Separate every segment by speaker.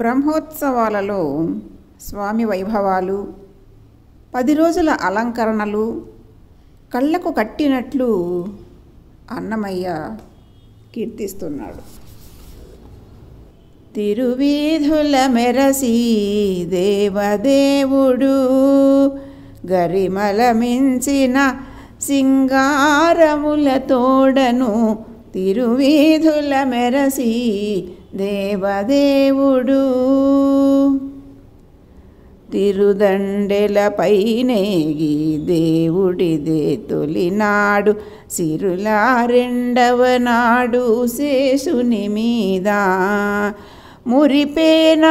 Speaker 1: బ్రహ్మోత్సవాలలో స్వామి వైభవాలు, 10 రోజుల అలంకరణలు కళ్ళకు కట్టినట్లు అన్నమయ్య కీర్తిస్తున్నాడు. తిరువీధుల మెరసి దేవదేవుడు, గరిమల మించిన సింగారముల తోడను. తిరువీధుల మెరసి దేవదేవుడు, తిరుదండెల పైనేగి దేవుడిదే తొలినాడు. సిరుల రెండవ నాడు శేషుని మీద మురిపేన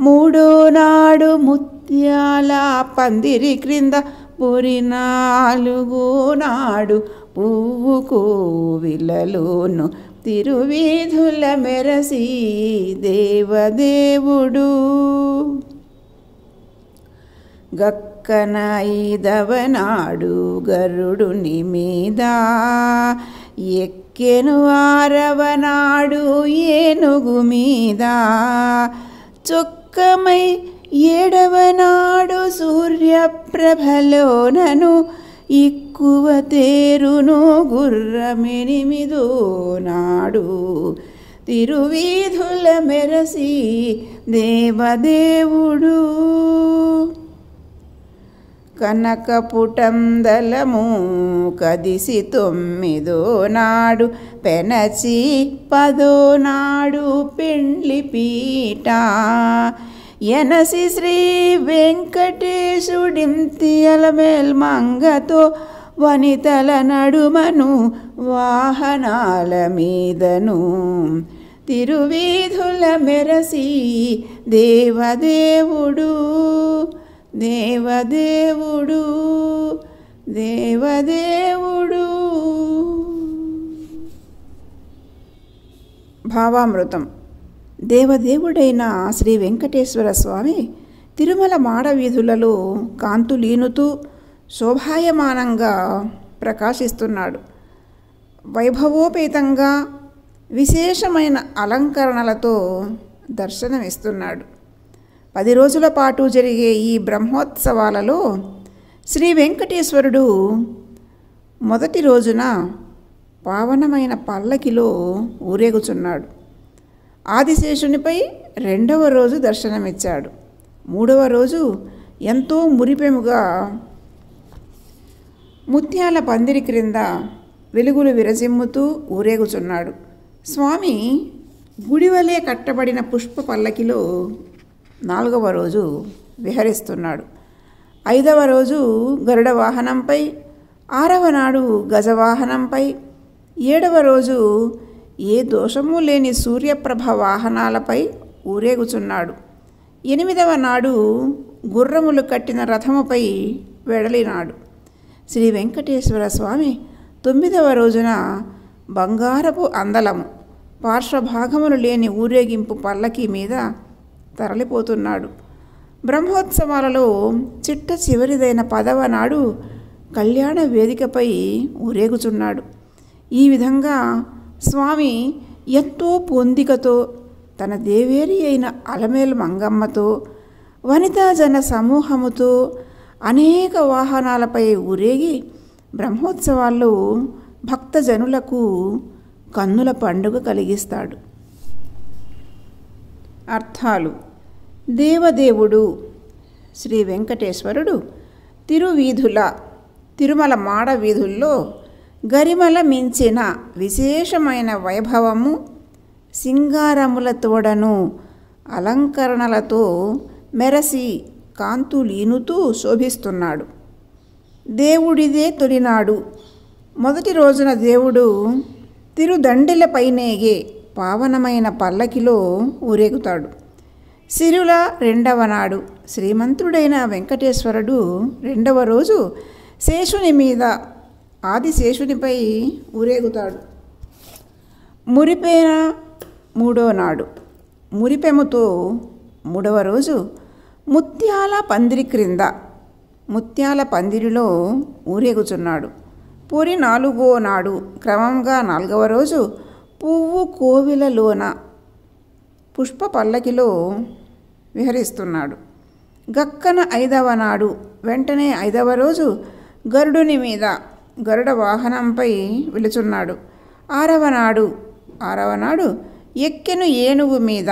Speaker 1: మూడో నాడు ముత్యాల పందిరి క్రింద పురినాలుగో నాడు పువ్వు కోవిలలోను. తిరువీధుల మెరసి దేవదేవుడు, గక్కన 5వ నాడు గరుడుని మీద ఎక్కెను. 6వ నాడు ఏనుగు మీద చొక్కమై 7వ నాడు సూర్యప్రభలోనను ఎక్కువ తేరును గుర్రమెనిమిదో నాడు. తిరువీధుల మెరసి దేవదేవుడు, కనకపుటందలము కదిసి 9దో నాడు పెనచి 10దో నాడు పెండ్లి పీట ఎనసి శ్రీ వెంకటేశుడింతియలమేల్ మంగతో వనితల నడుమను వాహనాల మీదను. తిరువీధుల మెరసి దేవదేవుడు, దేవదేవుడు, దేవదేవుడు. భావామృతం. దేవదేవుడైన శ్రీ వెంకటేశ్వర స్వామి తిరుమల మాడవీధులలో కాంతులీనుతూ శోభాయమానంగా ప్రకాశిస్తున్నాడు. వైభవోపేతంగా విశేషమైన అలంకరణలతో దర్శనమిస్తున్నాడు. 10 రోజుల పాటు జరిగే ఈ బ్రహ్మోత్సవాలలో శ్రీ వెంకటేశ్వరుడు మొదటి రోజున పావనమైన పల్లకిలో ఊరేగుచున్నాడు. ఆదిశేషునిపై 2వ రోజు దర్శనమిచ్చాడు. 3వ రోజు ఎంతో మురిపెముగా ముత్యాల పందిరి క్రింద వెలుగులు విరజిమ్ముతూ ఊరేగుచున్నాడు. స్వామి గుడివలే కట్టబడిన పుష్ప పల్లకిలో 4వ రోజు విహరిస్తున్నాడు. 5వ రోజు గరుడ వాహనంపై, 6వ నాడు గజవాహనంపై, 7వ రోజు ఏ దోషము లేని సూర్యప్రభ వాహనాలపై ఊరేగుచున్నాడు. 8వ నాడు గుర్రములు కట్టిన రథముపై వెడలినాడు. శ్రీ వెంకటేశ్వర స్వామి 9వ రోజున బంగారపు అందలము, పార్శ్వభాగములు లేని ఊరేగింపు పల్లకి మీద తరలిపోతున్నాడు. బ్రహ్మోత్సవాలలో చిట్ట చివరిదైన 10వ నాడు కళ్యాణ వేదికపై ఊరేగుచున్నాడు. ఈ విధంగా స్వామి ఎంతో పొందికతో తన దేవేరి అయిన అలమేలు మంగమ్మతో, వనితాజన సమూహముతో అనేక వాహనాలపై ఊరేగి బ్రహ్మోత్సవాల్లో భక్తజనులకు కన్నుల పండుగ కలిగిస్తాడు. అర్థాలు. దేవదేవుడు శ్రీ వెంకటేశ్వరుడు తిరువీధుల తిరుమల మాడవీధుల్లో గరిమల మించిన విశేషమైన వైభవము, సింగారముల తోడను అలంకరణలతో మెరసి కాంతులీనుతూ శోభిస్తున్నాడు. దేవుడిదే తొలినాడు. మొదటి రోజున దేవుడు తిరుదండెల పైనేగే పావనమైన పల్లకిలో ఊరేగుతాడు. సిరుల 2వ నాడు శ్రీమంతుడైన వెంకటేశ్వరుడు 2వ రోజు శేషుని మీద ఆదిశేషునిపై ఊరేగుతాడు. మురిపేన 3వ నాడు మురిపెముతో 3వ రోజు ముత్యాల పందిరి క్రింద ముత్యాల పందిరిలో ఊరేగుచున్నాడు. పూరి 4వ నాడు క్రమంగా 4వ రోజు పువ్వు కోవిలలోన పుష్ప పల్లకిలో విహరిస్తున్నాడు. గక్కన 5వ నాడు వెంటనే 5వ రోజు గరుడుని మీద గరుడ వాహనంపై వెళుచున్నాడు. 6వ నాడు ఎక్కెను ఏనుగు మీద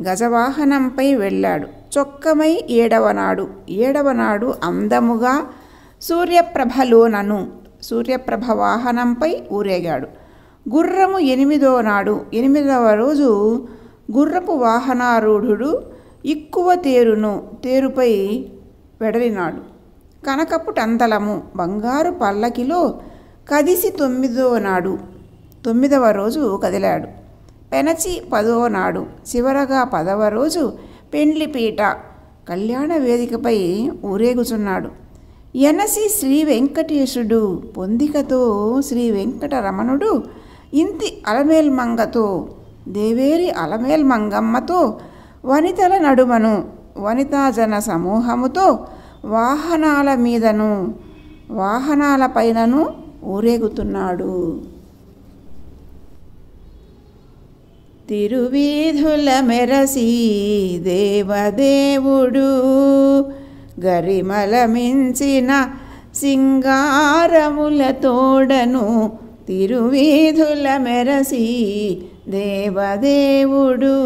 Speaker 1: గజవాహనంపై వెళ్ళాడు. చొక్కమై 7వ నాడు అందముగా సూర్యప్రభలోనను సూర్యప్రభ వాహనంపై ఊరేగాడు. గుర్రము 8వ నాడు 8వ రోజు గుర్రపు వాహనారూఢుడు ఇక్కువ తేరుపై వెడలినాడు. కనకపు టంతలము బంగారు పల్లకిలో కదిసి 9వ నాడు 9వ రోజు కదిలాడు. పెనచి 10వ నాడు చివరగా 10వ రోజు పెండ్లిపీట కళ్యాణ వేదికపై ఊరేగుచున్నాడు. ఎనసి శ్రీ వెంకటేశుడు పొందికతో శ్రీ వెంకటరమణుడు ఇంతి అలమేల్మంగతో దేవేరి అలమేల్మంగమ్మతో వనితల నడుమను వనితాజన సమూహముతో వాహనాల మీదను వాహనాలపైనను ఊరేగుతున్నాడు. తిరువీధుల మెరసి దేవదేవుడు గరిమల మించిన సింగారముల తోడను తిరువీధుల మెరసి దేవదేవుడు.